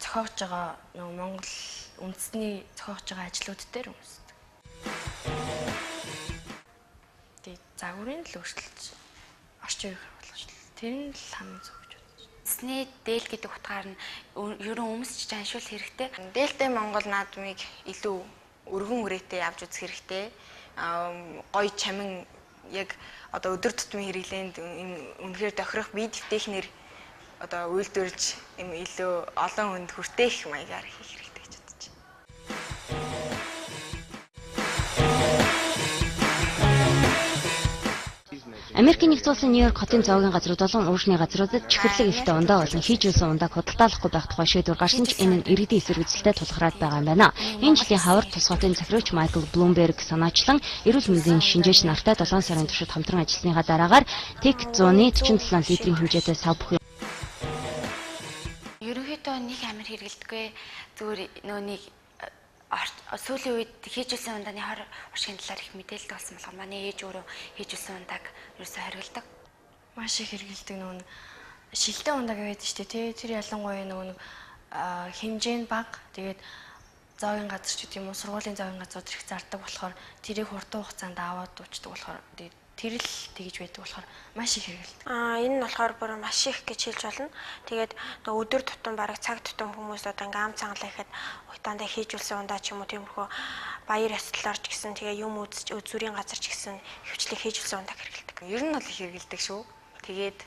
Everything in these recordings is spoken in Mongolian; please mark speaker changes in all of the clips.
Speaker 1: зохиогч байгаа нөгөө Монгол үндэсний зохиогч байгаа ажлууд дээр өмсдөг. Тэгээд загварын л өөрчлөлт орчин үеийн болгочлоо. Тэр нь л хамгийн зөв гэж бодож байна.
Speaker 2: Үндэсний дээл гэдэг утгаар нь ерөн өмсч жаншуул хэрэгтэй.
Speaker 3: Дээлтэй Монгол наадмыг илүү өргөн үрээтэй авч үзэх хэрэгтэй. Гоё чамин яг одоо өдөр тутмын хэрэглээнд үнэхээр тохирох бие дэвтэхнэр одоо үйлдвэрлэж юм илүү олон хүнд хүртээх маягаар хийх хэрэгтэй гэж бодож байна.
Speaker 4: Америкийн нэгдсэн улсын Нью-Йорк хотын зоогийн газрууд болон уушны газруудад чихэрлэг ихтэй ундаа болон хийжүүлсэн ундааг худалдаалахгүй байх тухай шийдвэр гарсан ч энэ нь иргэдийн эсрэг үзэлтэй тулгараад байгаа юм байна. Энэ жилийн хавар тус хотын захирагч Майкл Блумберг санаачлан эрүүл мэндийн шинжээч нартай 7 сарын туршид хамтран ажилласныхаа дараагаар тек 147 литрийн хэмжээтэй сав бүхий
Speaker 2: Ерөнхийдөө нэг амир хэрэгэлдэггүй зүгээр нөө нэг сүүлийн үед хийжүүлсэн ундааны хор уршигын талаар их мэдээлэл болсон болохоор манай ээж өөрөө хийжүүлсэн ундааг ерөөсөй харгалдаг.
Speaker 1: Маш их хэрэгэлдэг нөгөө шилтэй ундаг гэдэг чинь тий тэр ялангуяа нөгөө хэмжээ нь бага. Тэгээд зоогийн газар ч гэдэг юм уу сургуулийн зоогийн газрууд их зардаг болохоор тэрийг хурдан хугацаанд аваад дуучдаг болохоор тэр л тэгж байдаг болохоор маш их хэрэгэлдэг.
Speaker 5: Энэ нь болохоор бүр маш их гэж хэлж болно. Тэгээд нөгөө өдөр тутам бараг цаг тутам хүмүүс одоо ингээм ам цангалаа ихэд дандаа хийжүүлсэн ундаа ч юм уу тиймэрхүү баяр ёслолоор ч гэсэн тэгээ юм үзэж зүрийн газар ч гэсэн хөвчлийг хийжүүлсэн ундааг хэрэгэлдэг.
Speaker 3: Ер нь бол их хэрэгэлдэг шүү. Тэгээд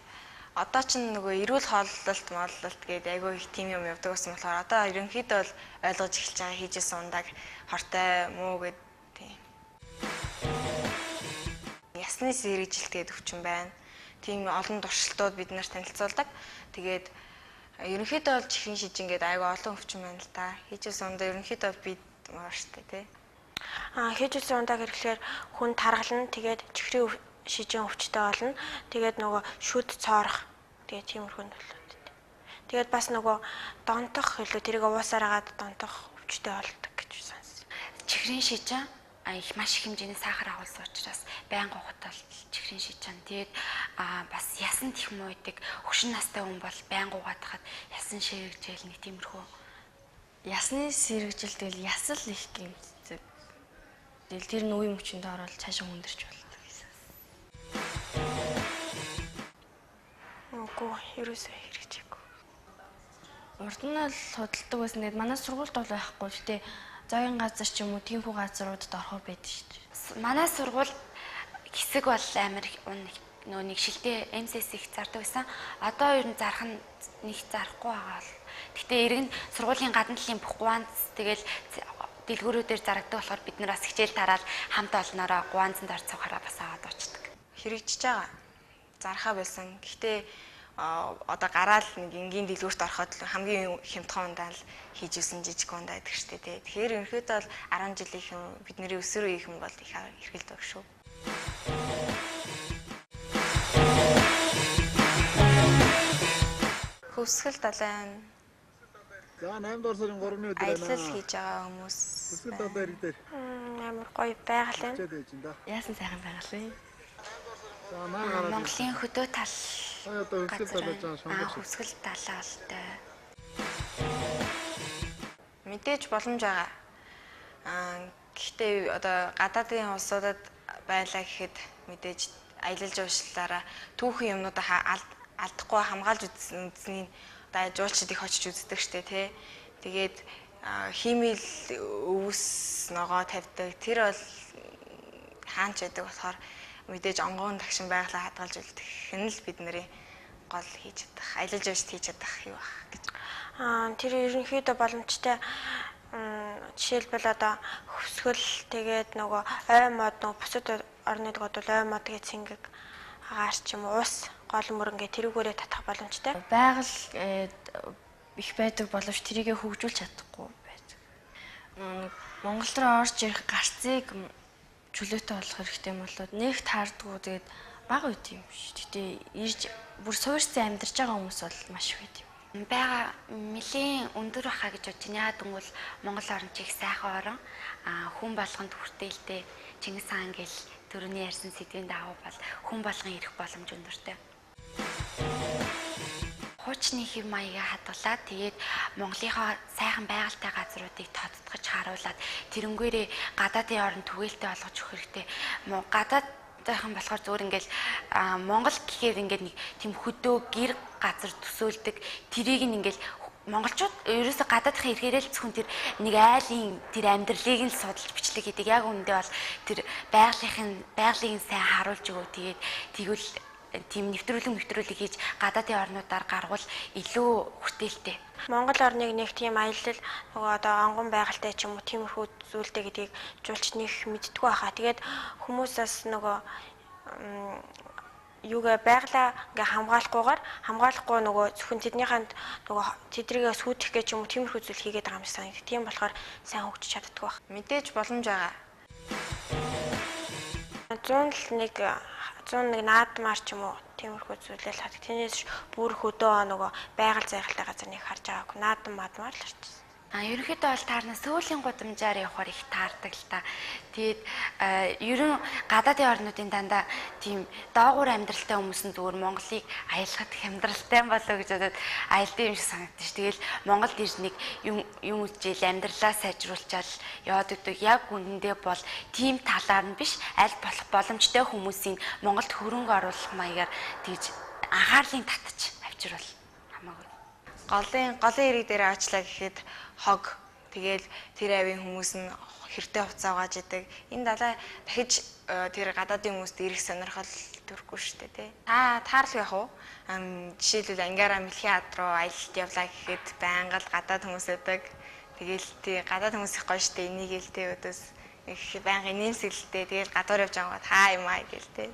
Speaker 3: одоо ч нөгөө эрүүл хооллолт, моллолт гэдэг айгүй их тим юм явдаг гэсэн болохоор одоо ерөнхийдөө бол ойлгож эхэлж байгаа хийжсэн ундааг хортой муу гэдэг тийм. Ясны сэргэжилт гэдэг өвчин байна. Тийм олон туршилтууд бид нарт танилцуулдаг. Тэгээд ерөнхийдөө бол чихрийн шижин гэдэг айгүй олон өвчин байна л да. Хийжсэн ундаа ерөнхийдөө бид мааштай тий.
Speaker 5: Хийжсэн ундааг хэрэглэхээр хүн таргална. Тэгээд чихрийн шижин өвчтэй болно. Тэгээд нөгөө шүд цоорох. Тэгээд тиймэрхүү нь болоод. Тэгээд бас нөгөө донтох хэлээ тэрийг уусаар агаад донтох өвчтэй болдог гэж сонссон.
Speaker 2: Чихрийн шижин их маш их хэмжээний сахар агуулсан учраас байнга ухтал чихрийн шижин. Тэгээд бас ясан техмо байдаг хөшин настай хүн бол байнга угаад хахад ясан ширэгжээл нэг тиймэрхүү.
Speaker 1: Ясны сэргэжил тэгэл ясал их гэмтдэг. Тэгэл тэр нь үеийн мөчөнд ороод цаашаа хүндэрч болдог гэсэн.
Speaker 5: Үгүй ерөөсөө хэрэгжээгүй.
Speaker 1: Урд нь л худалдаг байсан. Тэгээд манай сургуульд бол байхгүй. Гэтэ зоогийн газар ч юм уу тиймхүү газруудад орохоор байдаг шүү дээ.
Speaker 2: Манай сургууль хэсэг бол амар нөө нэг шилтэй MCS их зардаг байсан. Одоо ер нь зарах нь нэг зарахгүй байгаа л. Гэтэ эргэн сургуулийн гадна талын бүх гуанз тэгэл дэлгүүрүүдээр зарагддаг болохоор бид нар бас хичээл тараад хамт олноороо гуанзанд орцохороо бас аваад уучдаг.
Speaker 3: Хэрэгжиж байгаа. Зархаа байсан. Гэхдээ одоо гараал нэг энгийн дэлгүүрт ороход хамгийн хямдхан ундаа л хийжсэн жижиг ундаа байдаг штэ тий. Тэгэхээр ерөнхийдөө бол 10 жилийнхэн бидний өсвөр үеийнхэн бол их эргэлдэг шүү. Хөвсгөл далайн.
Speaker 6: За 8 дугаар сарын 3-ны өдөр байна.
Speaker 3: Аялал хийж байгаа хүмүүс.
Speaker 6: Хөвсгөл далайн ирдээ.
Speaker 5: Амар гоё байгаль юм.
Speaker 1: Яасан сайхан байгаль вэ?
Speaker 6: За маань гараад.
Speaker 2: Монголын хөдөө тал
Speaker 6: Одоо хөвсгөл далайж байгаа шонгоч.
Speaker 2: хөвсгөл далаалтай.
Speaker 3: Мэдээж боломж байгаа. Гэхдээ одоо гадаадын улсуудад байлаа гэхэд мэдээж аялал жуулчлалаараа түүхэн юмнуудаа алдахгүй хамгаалж үзсний одоо жуулчид их очиж үздэг штэ тий. Тэгээд химэл өвс ногоо тавьдаг. Тэр бол хаанч байдаг болохоор мэдээж онгоон тагшин байгалаа хадгалж үлдэх нь л бидний гол хийж чадах, аялал жуулчлал хийж чадах юу баг гэж.
Speaker 5: Тэр ерөнхийдөө боломжтой жишээлбэл одоо хөвсгөл тэгээд нөгөө ой мод нөгөө бусад орнууд бол ой мод гэж цэнгэг агаар ч юм уус гол мөрөнгө тэрүүгээрээ татах боломжтой.
Speaker 1: Байгаль их байдаг боловч тэрийгэ хөгжүүлж чадахгүй байдаг. Монгол руу орж ирэх гарцыг чөлөөтэй болох хэрэгтэй юм болоод нэг таардгүй тэгээд бага үт юм шүү. Гэтэ ирж бүр суурьсан амьдарч байгаа хүмүүс бол маш их байд юм.
Speaker 2: Бага нэлийн өндөр баха гэж бодож байна. Тэгвэл Монгол орн чих сайхан орон хүн болгонд хүртээлтэй Чингис хаан гэл төрөний ярьсан сэдвийн дагуу бол хүн болгон ирэх боломж өндөртэй. хуучны хэв маягаа хадгалаад тэгээд Монголынхоо сайхан байгальтай газруудыг тодтогч харуулад тэрнгээрээ гадаадын орнд түгээлтэй болгож өгөх хэрэгтэй. Гадаадынхан болохоор зөвөр ингээл Монгол гэхээр ингээд нэг тийм хөдөө гэр газар төсөөлдөг тэрийг ингээл монголчууд ерөөсө гадаадынхаа ирэхээрээ л зөвхөн тэр нэг айлын тэр амьдралыг нь судалж бичлэг хийдэг. Яг үүндээ бол тэр байгалийн сайн харуулж өгөө тэгээд тэгвэл тийм нэвтрүүлэг хийж гадаадын орнуудаар гаргавал илүү хүртээлтэй.
Speaker 5: Монгол орныг нэг тийм аялал нөгөө одоо онгон байгальтай ч юм уу тиймэрхүү зүйлтэй гэдгийг жуулч нэг мэдтгүү хаа. Тэгээд хүмүүсээс нөгөө юугаа байглаа ингээ хамгаалахгүй нөгөө зөвхөн тэднийхэнд нөгөө тэдрийгээ сүйдэх гэж юм уу тиймэрхүү зүйл хийгээд байгаа юм шиг санагдав. Тийм болохоор сайн хөгжиж чаддаггүй байх.
Speaker 3: Мэдээж боломж байгаа.
Speaker 5: 101 наадмаар ч юм уу тиймэрхүү зүйлээ л хат. Тэрнээс бүр хөдөө нөгөө байгаль зайгалтай газар нэг харж байгаагүй. Наадмаар л харчихсан.
Speaker 2: Ерөнхийдөө бол таарна сүүлийн гудамжаар явахаар их таардаг л та. Тэгээд ерөн гадаадын орнуудын дандаа тийм доогуур амьдралтай хүмүүс нь зүгээр Монголыг аялахад их амьдралтай болоо гэж бодоод аялдаг юм шиг санагдаж ш. Тэгэл Монголд ирж нэг юм үзэл амьдралаа сайжруулчаал яваад өгдөг. Яг үнэндээ бол тийм талаар нь биш аль болох боломжтой хүмүүсийн Монголд хөрөнгө оруулах маягаар тэгж анхаарлын татчих авчирвал хамаагүй.
Speaker 3: Голын эрэг дээр аачлаа гэхэд хог тэгэл тэр авийн хүмүүс нь хэртэй хуцаа угааж идэг. Энэ далай дахиж тэр гадаадын хүмүүст ирэх сонирхол төрөхгүй шүү дээ тий. Таарлах яах вэ? Жишээлбэл Ангара Мэлхийн ад руу аялалт явлаа гэхэд байнга л гадаад хүмүүс байдаг. Тэгэл тий гадаад хүмүүс их гоё шүү дээ. Энийг л тий өдөөс их байнга нэмсгэлтэй тэгэл гадуур явж байгаа хаа юм аа гээл тий.